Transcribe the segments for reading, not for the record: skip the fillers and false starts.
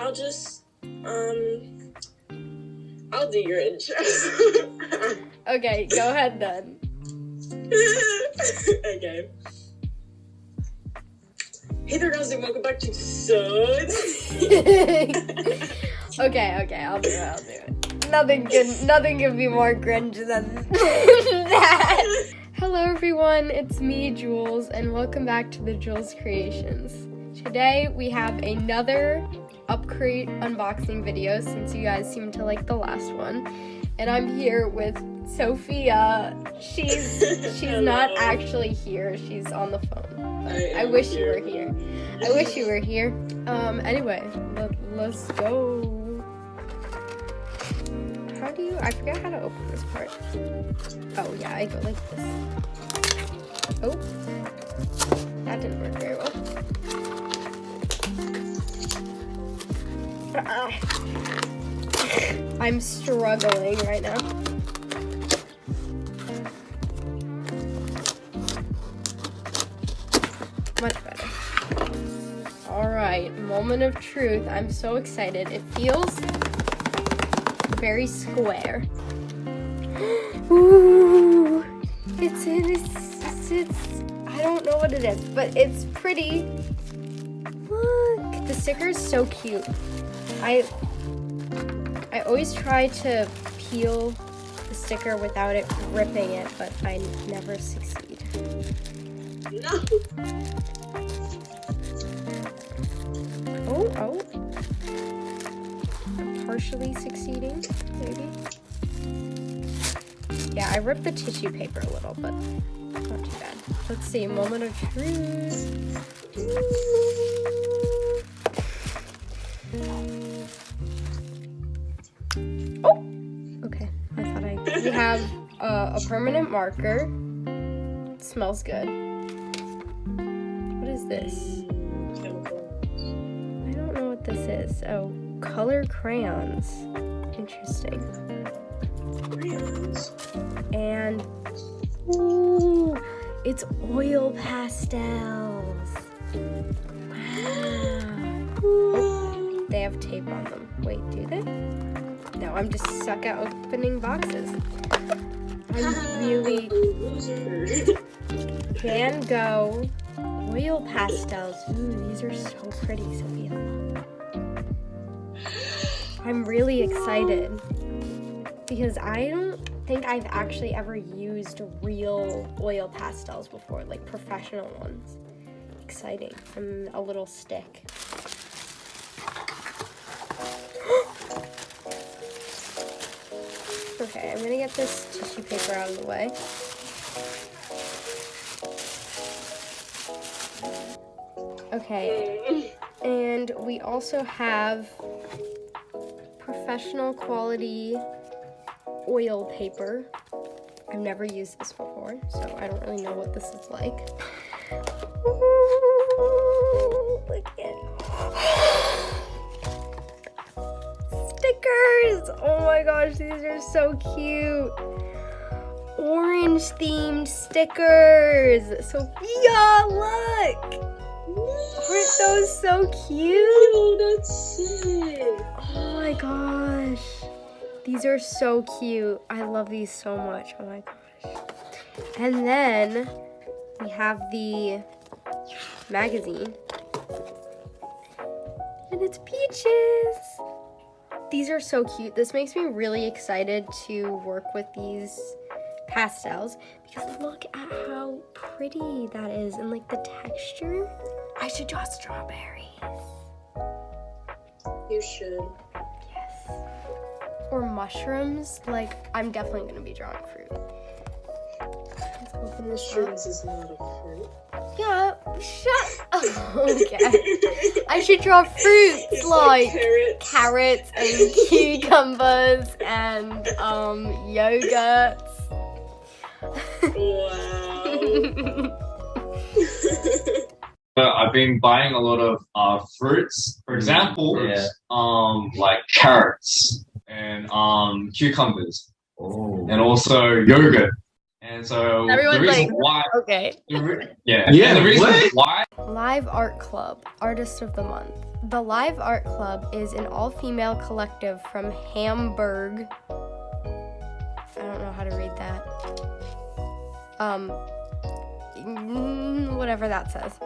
I'll just, I'll do your intro. Okay, go ahead then. Okay. Hey there, guys, and welcome back to Suds. Okay, I'll do it. Nothing can be more cringe than that. Hello everyone, it's me, Jules, and welcome back to the Jules Creations. Today we have another Upcrate unboxing video since you guys seem to like the last one. And I'm here with Sophia. She's not actually here, she's on the phone. I wish you were here. Anyway, let's go. I forget how to open this part. Oh yeah, I go like this. Oh, that didn't work very well. I'm struggling right now. Much better. Alright, moment of truth. I'm so excited. It feels very square. Ooh, it's I don't know what it is, but it's pretty. Look, the sticker is so cute. I always try to peel the sticker without it ripping it, but I never succeed. No. Oh. I'm partially succeeding, maybe. Yeah, I ripped the tissue paper a little, but not too bad. Let's see, moment of truth. Oh! Okay, we have a permanent marker. It smells good. What is this? I don't know what this is. Oh, color crayons. Interesting. Crayons. And ooh, it's oil pastels. Wow. Oh, they have tape on them. Wait, do they? No, I'm just suck at opening boxes. I really Van Gogh oil pastels. Ooh, these are so pretty, Sophia. I'm really excited because I don't think I've actually ever used real oil pastels before, like professional ones. Exciting. And a little stick. Okay, I'm gonna get this tissue paper out of the way. Okay, and we also have professional quality oil paper. I've never used this before, so I don't really know what this is like. Ooh, look at stickers! Oh my gosh, these are so cute. Orange themed stickers. Sophia, look! Aren't those so cute? Oh, that's sick. Oh my gosh. These are so cute. I love these so much. Oh my gosh. And then we have the magazine. And it's peaches. These are so cute. This makes me really excited to work with these pastels because look at how pretty that is and like the texture. I should draw strawberries. You should. Yes. Or mushrooms. Like, I'm definitely gonna be drawing fruit. Let's open this up. Mushrooms is not a fruit. Yeah, shut up. Okay. I should draw fruits It's like carrots. and cucumbers and yogurts. Wow. I've been buying a lot of fruits, for example, like carrots and cucumbers, and also yogurt. And so Everyone's the reason like, why, okay. and the reason why Live Art Club, Artist of the Month. The Live Art Club is an all-female collective from Hamburg. I don't know how to read that. Whatever that says.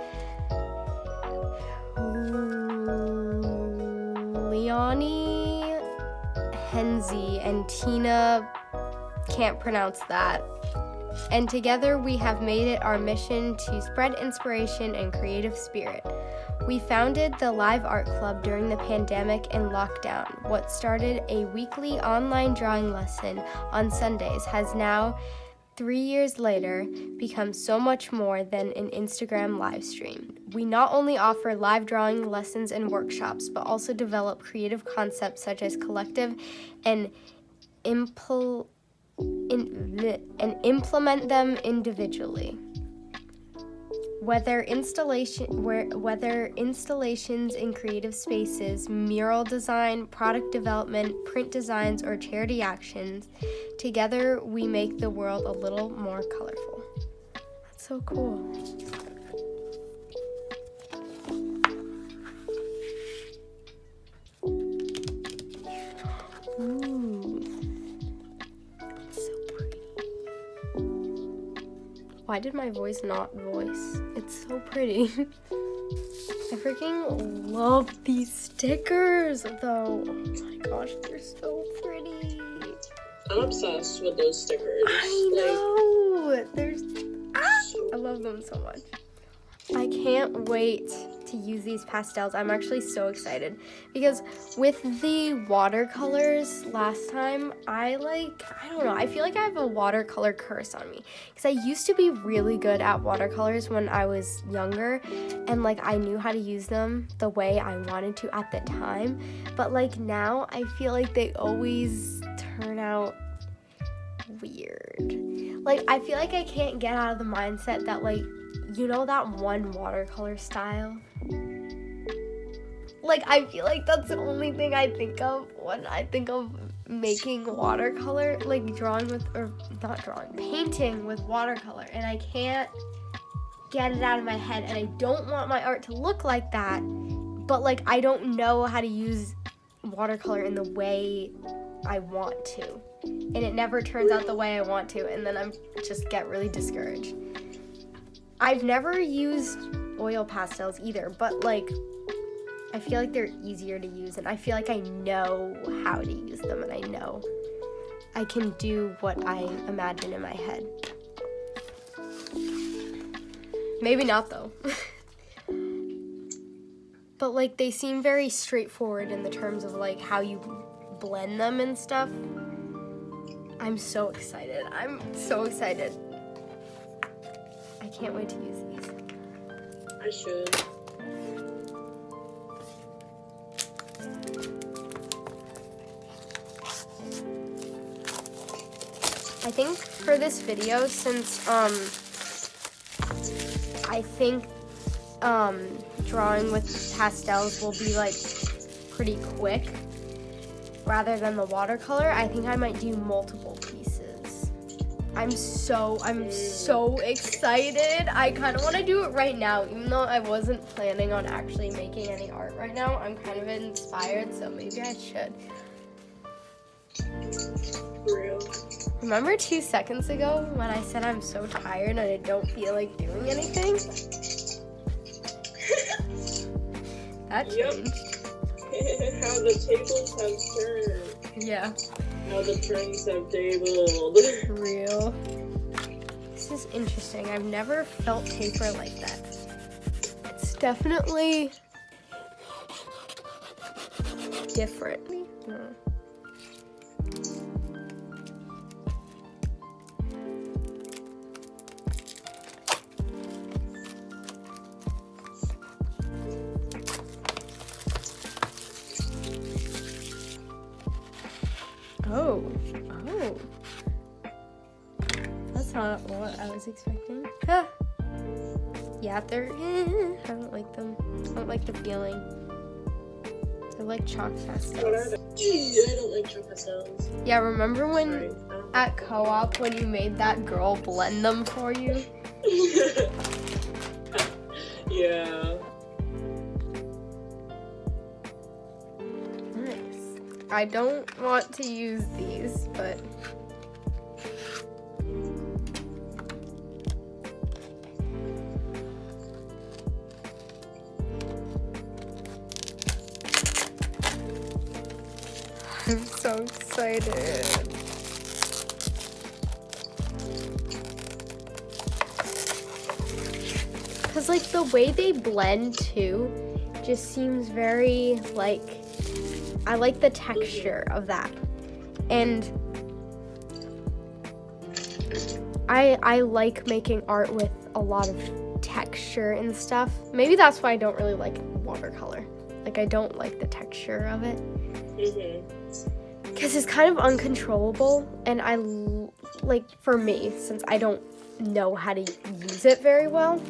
Leonie Henze and Tina can't pronounce that. And together we have made it our mission to spread inspiration and creative spirit. We founded the Live Art Club during the pandemic and lockdown. What started a weekly online drawing lesson on Sundays has now, 3 years later, become so much more than an Instagram live stream. We not only offer live drawing lessons and workshops, but also develop creative concepts such as collective and implement them individually. Whether installations in creative spaces, mural design, product development, print designs, or charity actions, together we make the world a little more colorful. That's so cool. Ooh. So pretty. Why did my voice not voice? It's so pretty. I freaking love these stickers, though. Oh my gosh, they're so pretty. I'm obsessed with those stickers. I know. I love them so much. I can't wait to use these pastels. I'm actually so excited because with the watercolors last time, I don't know, I feel like I have a watercolor curse on me because I used to be really good at watercolors when I was younger, and like I knew how to use them the way I wanted to at the time, but like now I feel like they always turn out weird. Like I feel like I can't get out of the mindset that like, you know, that one watercolor style? Like, I feel like that's the only thing I think of when I think of making watercolor, like painting with watercolor, and I can't get it out of my head, and I don't want my art to look like that, but like, I don't know how to use watercolor in the way I want to, and it never turns out the way I want to, and then I just get really discouraged. I've never used oil pastels either, but like, I feel like they're easier to use, and I feel like I know how to use them, and I know I can do what I imagine in my head. Maybe not though. But like, they seem very straightforward in the terms of like how you blend them and stuff. I'm so excited. I'm so excited. I can't wait to use these. I should. I think for this video, since I think drawing with pastels will be like pretty quick rather than the watercolor, I think I might do multiple pieces. I'm so excited. I kind of want to do it right now, even though I wasn't planning on actually making any art right now. I'm kind of inspired, so maybe I should. For real. Remember 2 seconds ago when I said I'm so tired and I don't feel like doing anything? That changed. How the tables have turned. Yeah. How the trends have tabled. Real. This is interesting. I've never felt paper like that. It's definitely different. Oh. That's not what I was expecting. Yeah, they're, I don't like them. I don't like the feeling. They're like chalk pastels. What are they? I don't like chalk pastels. Yeah, remember when Sorry. at co-op when you made that girl blend them for you? Yeah. I don't want to use these, but I'm so excited. Cause like the way they blend too just seems very like, I like the texture of that. And I like making art with a lot of texture and stuff. Maybe that's why I don't really like watercolor. Like I don't like the texture of it. Because it's kind of uncontrollable, and I like, for me, since I don't know how to use it very well,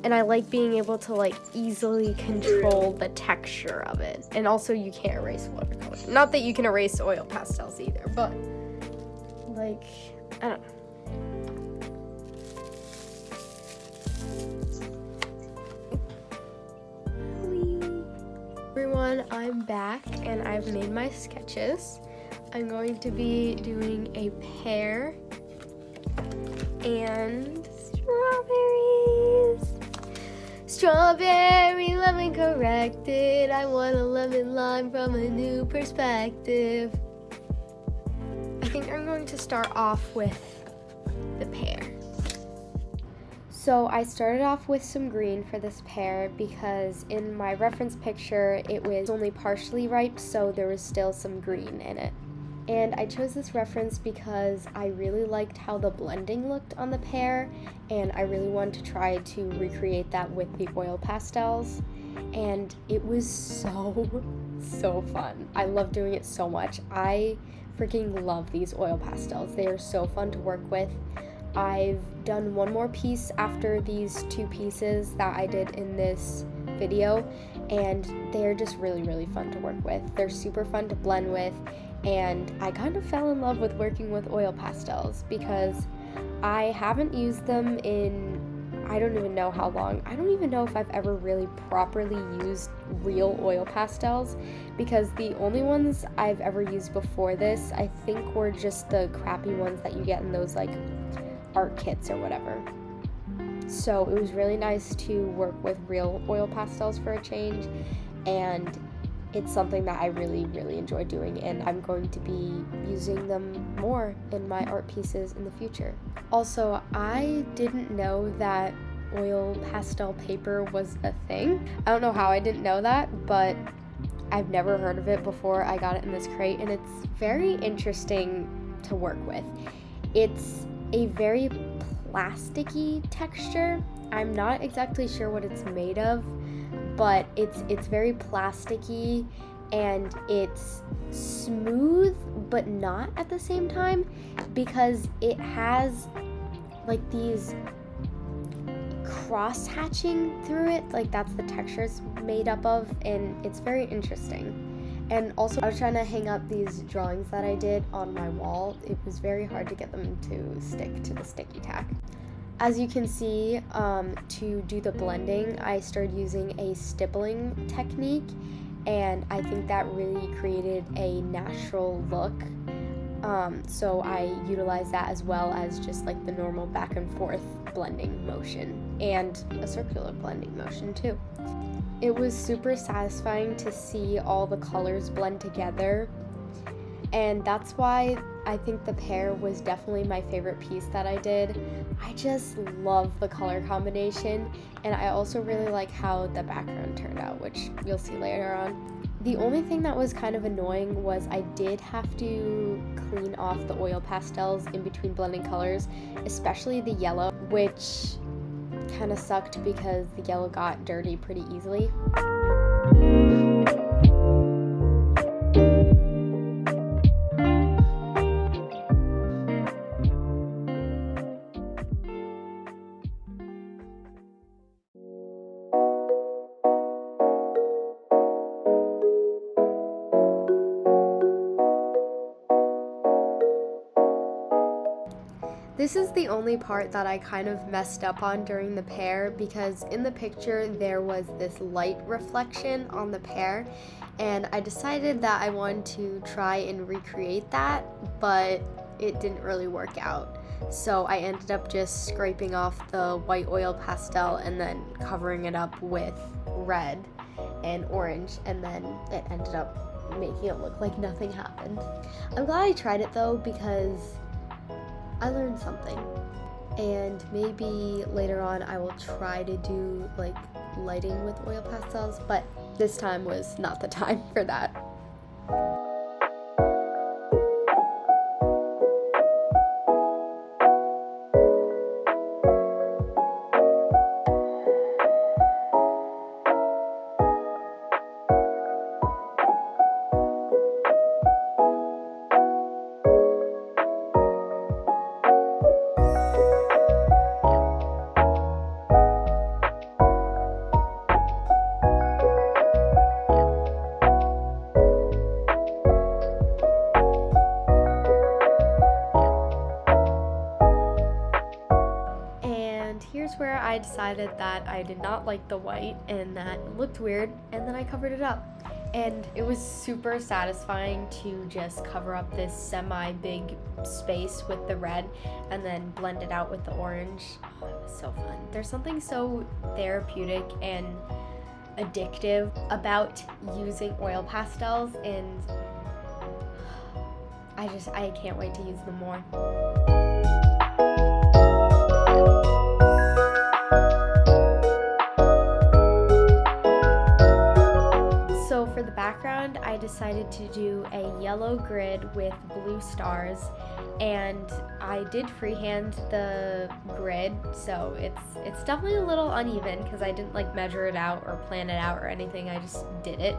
and I like being able to like easily control the texture of it. And also you can't erase watercolor. Not that you can erase oil pastels either, but like, I don't know. Everyone, I'm back and I've made my sketches. I'm going to be doing a pear and strawberries. Strawberry lemon corrected. I want a lemon lime from a new perspective. I think I'm going to start off with the pear. So I started off with some green for this pear because in my reference picture it was only partially ripe, so there was still some green in it. And I chose this reference because I really liked how the blending looked on the pear, and I really wanted to try to recreate that with the oil pastels. And it was so fun. I love doing it so much. I freaking love these oil pastels. They are so fun to work with. I've done one more piece after these two pieces that I did in this video, and they're just really fun to work with. They're super fun to blend with, and I kind of fell in love with working with oil pastels because I haven't used them in I don't even know how long. I don't even know if I've ever really properly used real oil pastels, because the only ones I've ever used before this I think were just the crappy ones that you get in those like art kits or whatever. So it was really nice to work with real oil pastels for a change, and it's something that I really enjoy doing, and I'm going to be using them more in my art pieces in the future. Also, I didn't know that oil pastel paper was a thing. I don't know how I didn't know that, but I've never heard of it before I got it in this crate, and it's very interesting to work with. It's a very plasticky texture. I'm not exactly sure what it's made of, but it's very plasticky, and it's smooth but not at the same time, because it has like these cross hatching through it. Like that's the texture it's made up of, and it's very interesting. And also, I was trying to hang up these drawings that I did on my wall. It was very hard to get them to stick to the sticky tack. As you can see, to do the blending, I started using a stippling technique, and I think that really created a natural look. So I utilized that as well as just like the normal back and forth blending motion, and a circular blending motion too. It was super satisfying to see all the colors blend together, and that's why I think the pear was definitely my favorite piece that I did. I just love the color combination, and I also really like how the background turned out, which you'll see later on. The only thing that was kind of annoying was I did have to clean off the oil pastels in between blending colors, especially the yellow, which kind of sucked because the yellow got dirty pretty easily. This is the only part that I kind of messed up on during the pear, because in the picture there was this light reflection on the pear, and I decided that I wanted to try and recreate that, but it didn't really work out. So I ended up just scraping off the white oil pastel and then covering it up with red and orange, and then it ended up making it look like nothing happened. I'm glad I tried it though, because I learned something, and maybe later on I will try to do like lighting with oil pastels, but this time was not the time for that. Here's where I decided that I did not like the white and that it looked weird, and then I covered it up. And it was super satisfying to just cover up this semi-big space with the red and then blend it out with the orange. Oh, it was so fun. There's something so therapeutic and addictive about using oil pastels, and I can't wait to use them more. So for the background, I decided to do a yellow grid with blue stars, and I did freehand the grid, so it's definitely a little uneven because I didn't like measure it out or plan it out or anything. I just did it,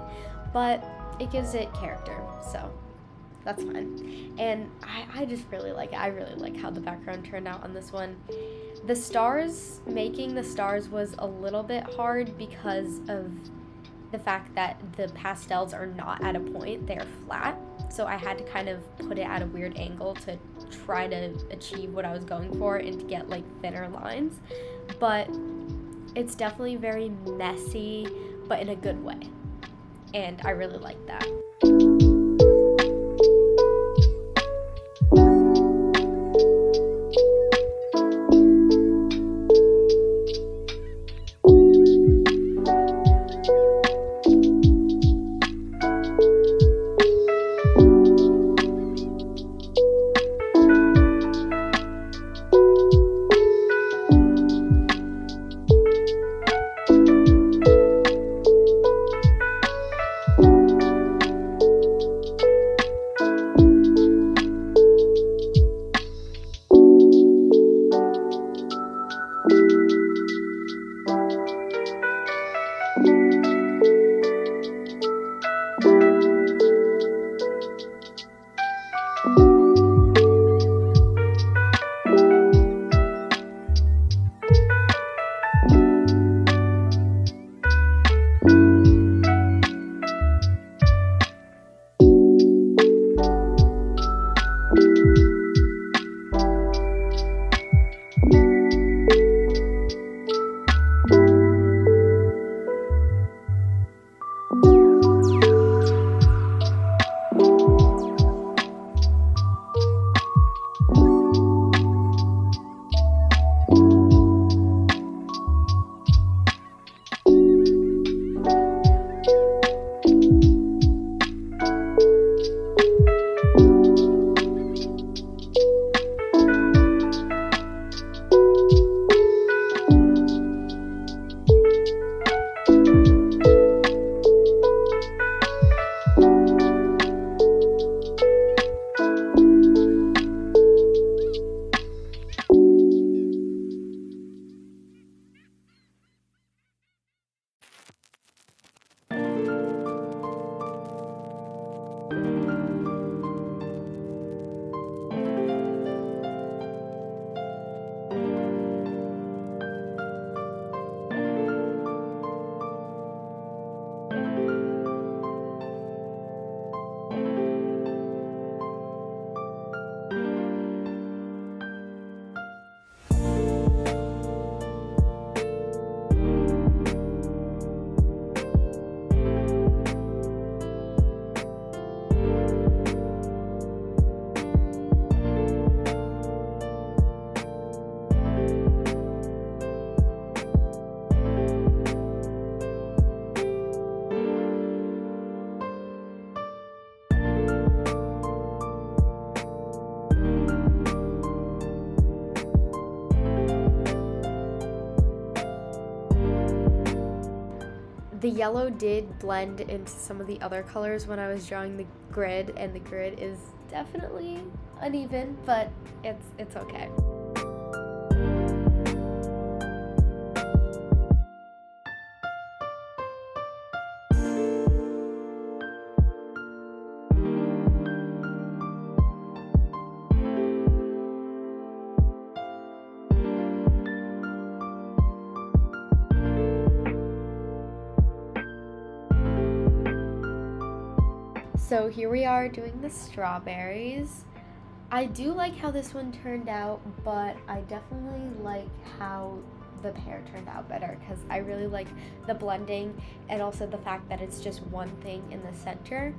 but it gives it character, so that's fine. And I just really like it. I really like how the background turned out on this one. The stars, making the stars was a little bit hard because of the fact that the pastels are not at a point, they're flat. So I had to kind of put it at a weird angle to try to achieve what I was going for and to get like thinner lines. But it's definitely very messy, but in a good way. And I really like that. The yellow did blend into some of the other colors when I was drawing the grid, and the grid is definitely uneven, but it's okay. So here we are doing the strawberries. I do like how this one turned out, but I definitely like how the pear turned out better because I really like the blending and also the fact that it's just one thing in the center.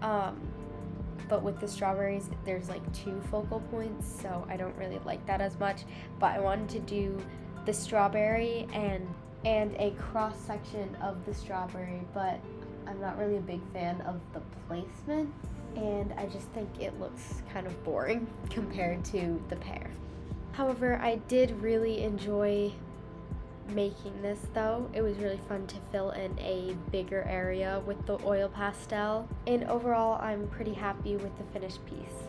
But with the strawberries, there's like 2 focal points, so I don't really like that as much. But I wanted to do the strawberry and a cross section of the strawberry, but I'm not really a big fan of the placement, and I just think it looks kind of boring compared to the pear. However, I did really enjoy making this though. It was really fun to fill in a bigger area with the oil pastel, and overall I'm pretty happy with the finished piece.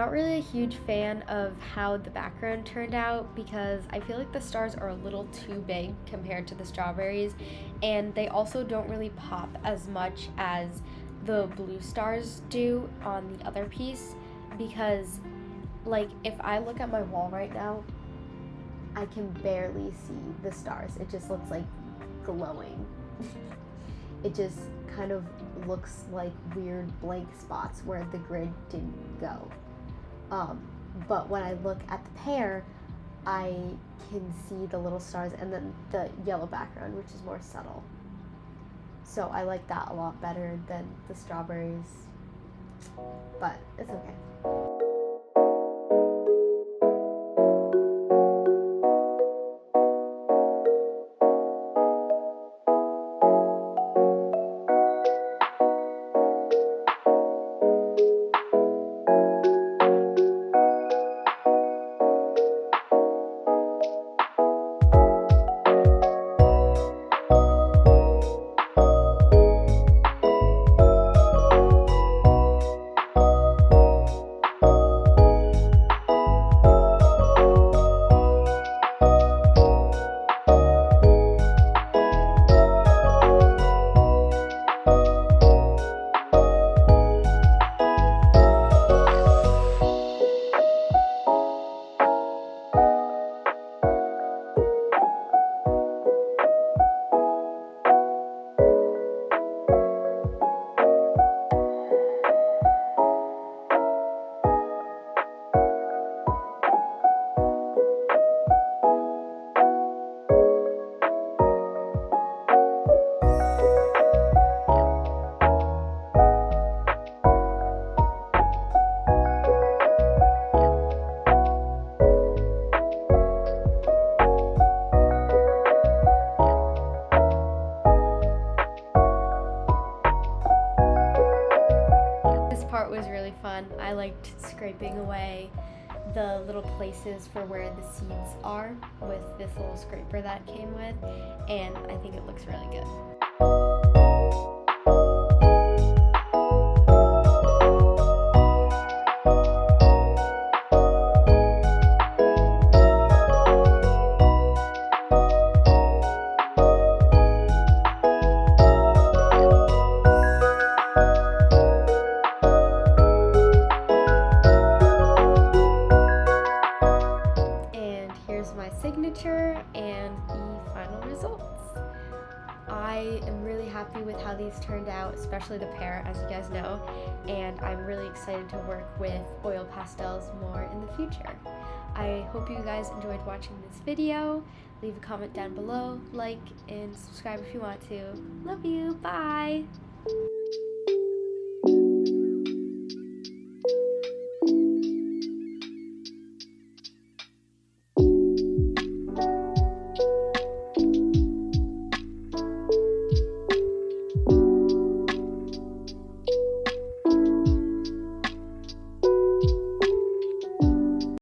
not really a huge fan of how the background turned out because I feel like the stars are a little too big compared to the strawberries, and they also don't really pop as much as the blue stars do on the other piece, because like if I look at my wall right now, I can barely see the stars. It just looks like glowing. It just kind of looks like weird blank spots where the grid didn't go. But when I look at the pear, I can see the little stars and then the yellow background, which is more subtle. So I like that a lot better than the strawberries, but it's okay. Was really fun. I liked scraping away the little places for where the seeds are with this little scraper that it came with, and I think it looks really good. Signature and the final results. I am really happy with how these turned out, especially the pear, as you guys know, and I'm really excited to work with oil pastels more in the future. I hope you guys enjoyed watching this video. Leave a comment down below, like, and subscribe if you want to. Love you, bye!